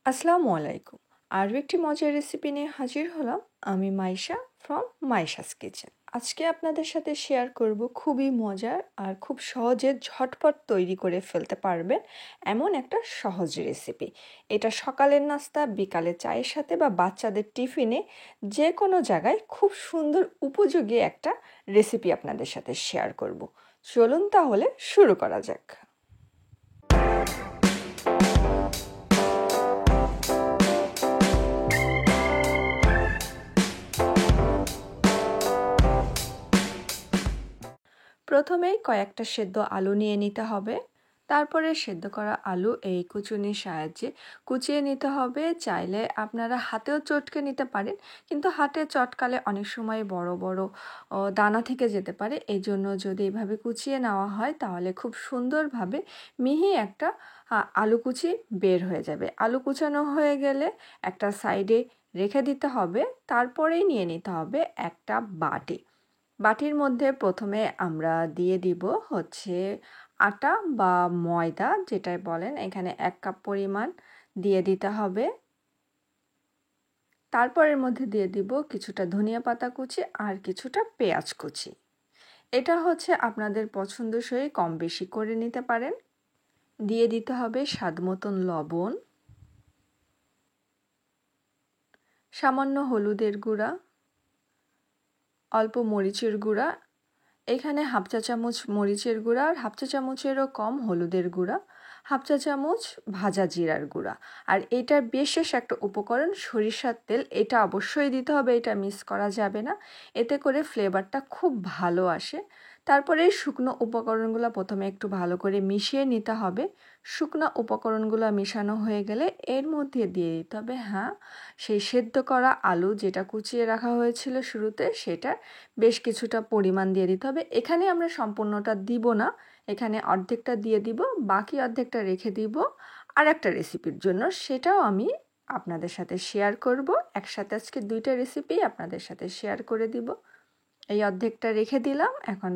আসসালামু আলাইকুম। আরও একটি মজার রেসিপি নিয়ে হাজির হলাম। আমি মাইশা ফ্রম মাইশাস কিচেন। আজকে আপনাদের সাথে শেয়ার করব খুবই মজার আর খুব সহজে ঝটপট তৈরি করে ফেলতে পারবেন এমন একটা সহজ রেসিপি। এটা সকালের নাস্তা, বিকালে চায়ের সাথে বা বাচ্চাদের টিফিনে যে কোনো জায়গায় খুব সুন্দর উপযোগী একটা রেসিপি আপনাদের সাথে শেয়ার করব। চলুন তাহলে শুরু করা যাক। প্রথমেই কয়েকটা সেদ্ধ আলু নিয়ে নিতে হবে। তারপরে সেদ্ধ করা আলু এই কুচুনির সাহায্যে কুচিয়ে নিতে হবে। চাইলে আপনারা হাতেও চটকে নিতে পারেন, কিন্তু হাতে চটকালে অনেক সময় বড় বড় দানা থেকে যেতে পারে। এই জন্য যদি এভাবে কুচিয়ে নেওয়া হয় তাহলে খুব সুন্দরভাবে মিহি একটা আলু কুচি বের হয়ে যাবে। আলু কুচানো হয়ে গেলে একটা সাইডে রেখে দিতে হবে। তারপরেই নিয়ে নিতে হবে একটা বাটি। বাটির মধ্যে প্রথমে আমরা দিয়ে দিব হচ্ছে আটা বা ময়দা, যেটাই বলেন। এখানে 1 কাপ পরিমাণ দিয়ে দিতে হবে। তারপরের মধ্যে দিয়ে দিব কিছুটা ধনিয়া পাতা কুচি আর কিছুটা পেঁয়াজ কুচি। এটা হচ্ছে আপনাদের পছন্দসই কম বেশি করে নিতে পারেন। দিয়ে দিতে হবে স্বাদ মতন লবণ, সামান্য হলুদের গুঁড়া, অল্প মরিচের গুঁড়া। এখানে হাফ চা চামচ মরিচের গুঁড়া আর হাফ চা চামচেরও কম হলুদের গুঁড়া, হাফ চা চামচ ভাজা জিরার গুঁড়া। আর এটার বিশেষ একটা উপকরণ সরিষার তেল, এটা অবশ্যই দিতে হবে, এটা মিস করা যাবে না। এতে করে ফ্লেভারটা খুব ভালো আসে। তারপরে এই শুকনো উপকরণগুলো প্রথমে একটু ভালো করে মিশিয়ে নিতে হবে। শুকনো উপকরণগুলো মেশানো হয়ে গেলে এর মধ্যে দিয়ে দিতে হবে সেই সেদ্ধ করা আলু, যেটা কুচিয়ে রাখা হয়েছিল শুরুতে, সেটা বেশ কিছুটা পরিমাণ দিয়ে দিতে হবে। এখানে আমরা সম্পূর্ণটা দিব না, এখানে অর্ধেকটা দিয়ে দিব, বাকি অর্ধেকটা রেখে দিব আর একটা রেসিপির জন্য। সেটাও আমি আপনাদের সাথে শেয়ার করব। একসাথে আজকে 2টা রেসিপি আপনাদের সাথে শেয়ার করে দিব। এই অর্ধেকটা রেখে দিলাম। এখন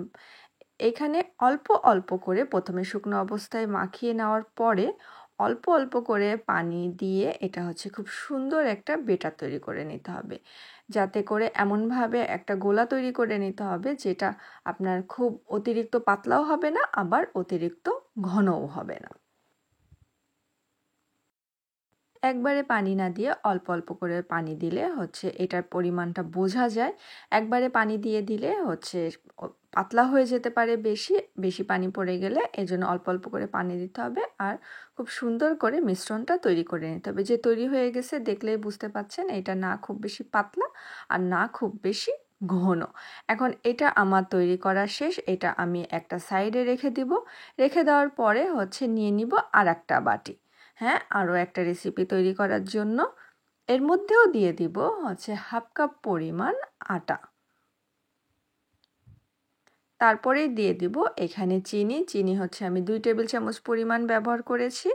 এখানে অল্প অল্প করে প্রথমে শুকনো অবস্থায় মাখিয়ে নেওয়ার পরে অল্প অল্প করে পানি দিয়ে এটা হচ্ছে খুব সুন্দর একটা বেটার তৈরি করে নিতে হবে। যাতে করে এমনভাবে একটা গোলা তৈরি করে নিতে হবে যেটা আপনার খুব অতিরিক্ত পাতলাও হবে না, আবার অতিরিক্ত ঘনও হবে না। একবারে পানি না দিয়ে অল্প অল্প করে পানি দিলে হচ্ছে এটার পরিমাণটা বোঝা যায়। একবারে পানি দিয়ে দিলে হচ্ছে পাতলা হয়ে যেতে পারে, বেশি বেশি পানি পড়ে গেলে। এজন্য অল্প অল্প করে পানি দিতে হবে আর খুব সুন্দর করে মিশ্রণটা তৈরি করে নিতে হবে। যে তৈরি হয়ে গেছে দেখলেই বুঝতে পাচ্ছেন, এটা না খুব বেশি পাতলা আর না খুব বেশি ঘন। এখন এটা আমার তৈরি করা শেষ। এটা আমি একটা সাইডে রেখে দিব। রেখে দেওয়ার পরে হচ্ছে নিয়ে নিব আর একটা বাটি। আরও একটা রেসিপি তৈরি করার জন্য এর মধ্যেও দিয়ে দিব হচ্ছে হাফ কাপ পরিমাণ আটা। তারপরেই দিয়ে দিব এখানে চিনি হচ্ছে আমি 2 টেবিল চামচ পরিমাণ ব্যবহার করেছি।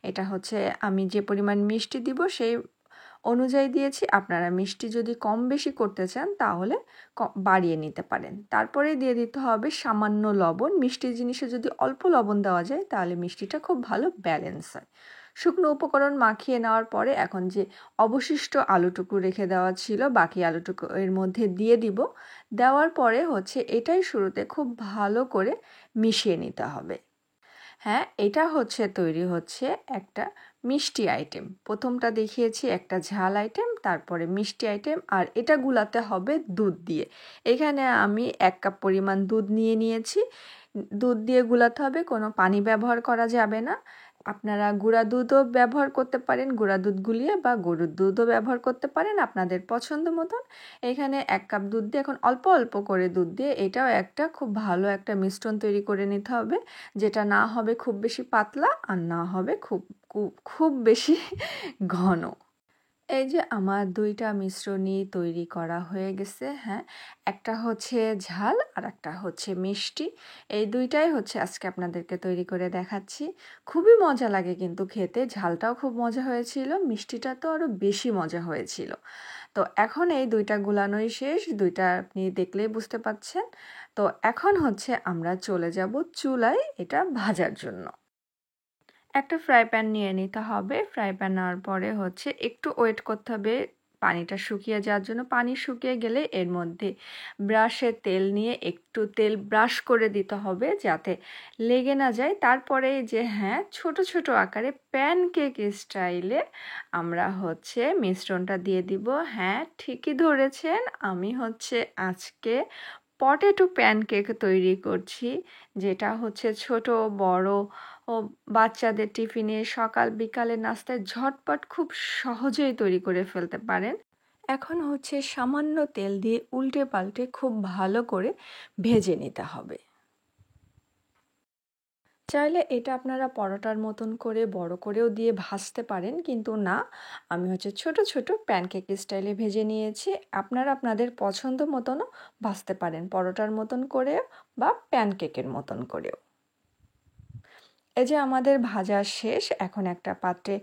এটা হচ্ছে আমি যে পরিমাণ মিষ্টি দিব সেই অনুযায়ী দিয়েছি। আপনারা মিষ্টি যদি কম বেশি করতে চান তাহলে বাড়িয়ে নিতে পারেন। তারপরে দিয়ে দিতে হবে সামান্য লবণ। মিষ্টি জিনিসে যদি অল্প লবণ দেওয়া যায় তাহলে মিষ্টিটা খুব ভালো ব্যালেন্স হয়। শুকনো উপকরণ মাখিয়ে নেওয়ার পরে এখন যে অবশিষ্ট আলুটুকু রেখে দেওয়া ছিল, বাকি আলুটুকু এর মধ্যে দিয়ে দিব। দেওয়ার পরে হচ্ছে এটাই শুরুতে খুব ভালো করে মিশিয়ে নিতে হবে। এটা হচ্ছে তৈরি হচ্ছে একটা মিষ্টি আইটেম। প্রথমটা দেখিয়েছি একটা ঝাল আইটেম, তারপরে মিষ্টি আইটেম, আর এটা গুলাতে হবে দুধ দিয়ে। এখানে আমি 1 কাপ পরিমাণ দুধ নিয়ে নিয়েছি। দুধ দিয়ে গুলাতে হবে, কোনো পানি ব্যবহার করা যাবে না। আপনারা গুঁড়া দুধও ব্যবহার করতে পারেন, গুঁড়া দুধ গুলিয়ে, বা গরুর দুধও ব্যবহার করতে পারেন আপনাদের পছন্দ মতন। এখানে 1 কাপ দুধ দিয়ে এখন অল্প অল্প করে দুধ দিয়ে এটাও একটা খুব ভালো একটা মিশ্রণ তৈরি করে নিতে হবে, যেটা না হবে খুব বেশি পাতলা আর না হবে খুব খুব বেশি ঘন। এই যে আমার 2টা মিশ্রণই তৈরি করা হয়ে গেছে। একটা হচ্ছে ঝাল আর একটা হচ্ছে মিষ্টি। এই 2টাই হচ্ছে আজকে আপনাদেরকে তৈরি করে দেখাচ্ছি। খুবই মজা লাগে কিন্তু খেতে। ঝালটাও খুব মজা হয়েছিল, মিষ্টিটা তো আরও বেশি মজা হয়েছিল। তো এখন এই 2টা গুলানোই শেষ। 2টা আপনি দেখলেই বুঝতে পাচ্ছেন। তো এখন হচ্ছে আমরা চলে যাব চুলায় এটা ভাজার জন্য। একটা ফ্রাই প্যান নিয়ে নিতে হবে। ফ্রাই প্যান নেওয়ার পরে হচ্ছে একটু ওয়েট করতে হবে পানিটা শুকিয়ে যাওয়ার জন্য। পানি শুকিয়ে গেলে এর মধ্যে ব্রাশের তেল নিয়ে একটু তেল ব্রাশ করে দিতে হবে যাতে লেগে না যায়। তারপরে যে ছোট ছোট আকারে প্যানকেক স্টাইলে আমরা হচ্ছে মিশ্রণটা দিয়ে দিব। ঠিকই ধরেছেন, আমি হচ্ছে আজকে পটেটো প্যানকেক তৈরি করছি, যেটা হচ্ছে ছোট বড় ও বাচ্চাদের টিফিনে সকাল বিকালের নাস্তায় ঝটপট খুব সহজেই তৈরি করে ফেলতে পারেন। এখন হচ্ছে সামান্য তেল দিয়ে উল্টে পাল্টে খুব ভালো করে ভেজে নিতে হবে। চাইলে এটা আপনারা পরোটার মতন করে বড় করেও দিয়ে ভাজতে পারেন, কিন্তু না, আমি হচ্ছে ছোট ছোট প্যানকেক স্টাইলে ভেজে নিয়েছি। আপনারা আপনাদের পছন্দ মতনও ভাজতে পারেন, পরোটার মতন করেও বা প্যানকেকের মতন করেও। এই যে আমাদের ভাজা শেষ, এখন একটা পাত্রে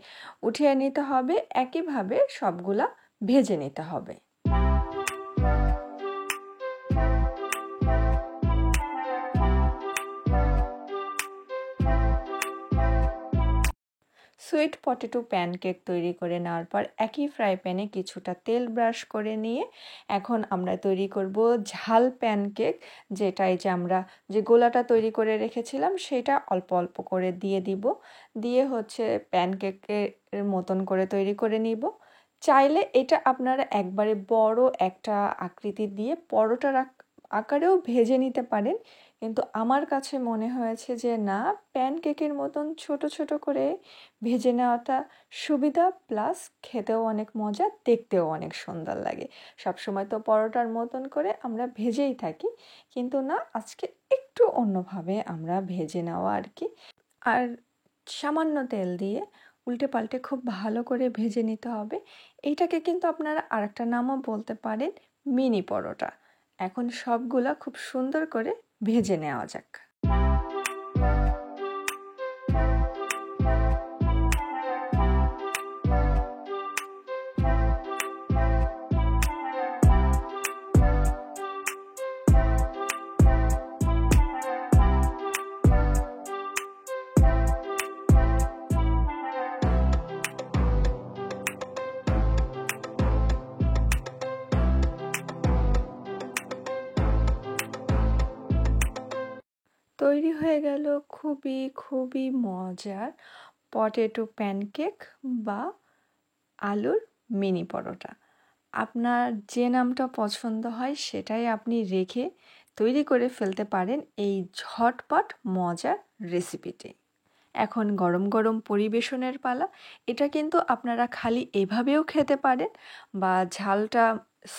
উঠিয়ে নিতে হবে। একইভাবে সবগুলা ভেজে নিতে হবে। সুইট পটেটো প্যানকেক তৈরি করে নেওয়ার পর একই ফ্রাই প্যানে কিছুটা তেল ব্রাশ করে নিয়ে এখন আমরা তৈরি করব ঝাল প্যানকেক, যেটাই যে আমরা যে গোলাটা তৈরি করে রেখেছিলাম সেটা অল্প অল্প করে দিয়ে দিব। দিয়ে হচ্ছে প্যানকেকের মতন করে তৈরি করে নিব। চাইলে এটা আপনারা একবারে বড় একটা আকৃতি দিয়ে পরোটার আকারেও ভেজে নিতে পারেন, কিন্তু আমার কাছে মনে হয়েছে যে না, প্যানকেকের মতন ছোট ছোট করে ভেজে নেওয়াটা সুবিধা, প্লাস খেতেও অনেক মজা, দেখতেও অনেক সুন্দর লাগে। সবসময় তো পরোটার মতন করে আমরা ভেজেই থাকি, কিন্তু না, আজকে একটু অন্যভাবে আমরা ভেজে নেওয়া আর কি। আর সামান্য তেল দিয়ে উল্টে পাল্টে খুব ভালো করে ভেজে নিতে হবে। এইটাকে কিন্তু আপনারা আরেকটা নামও বলতে পারেন, মিনি পরোটা। এখন সবগুলা খুব সুন্দর করে ভেজে নেওয়া যাক। তৈরি হয়ে গেল খুবই খুবই মজার পটেটো প্যানকেক বা আলুর মিনি পরোটা। আপনার যে নামটা পছন্দ হয় সেটাই আপনি রেখে তৈরি করে ফেলতে পারেন এই ঝটপট মজার রেসিপিটি। এখন গরম গরম পরিবেশনের পালা। এটা কিন্তু আপনারা খালি এভাবেও খেতে পারেন, বা ঝালটা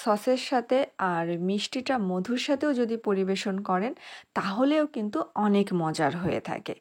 সসের সাথে আর মিষ্টিটা মধুর সাথেও যদি পরিবেশন করেন তাহলেও কিন্তু অনেক মজার হয়ে থাকে।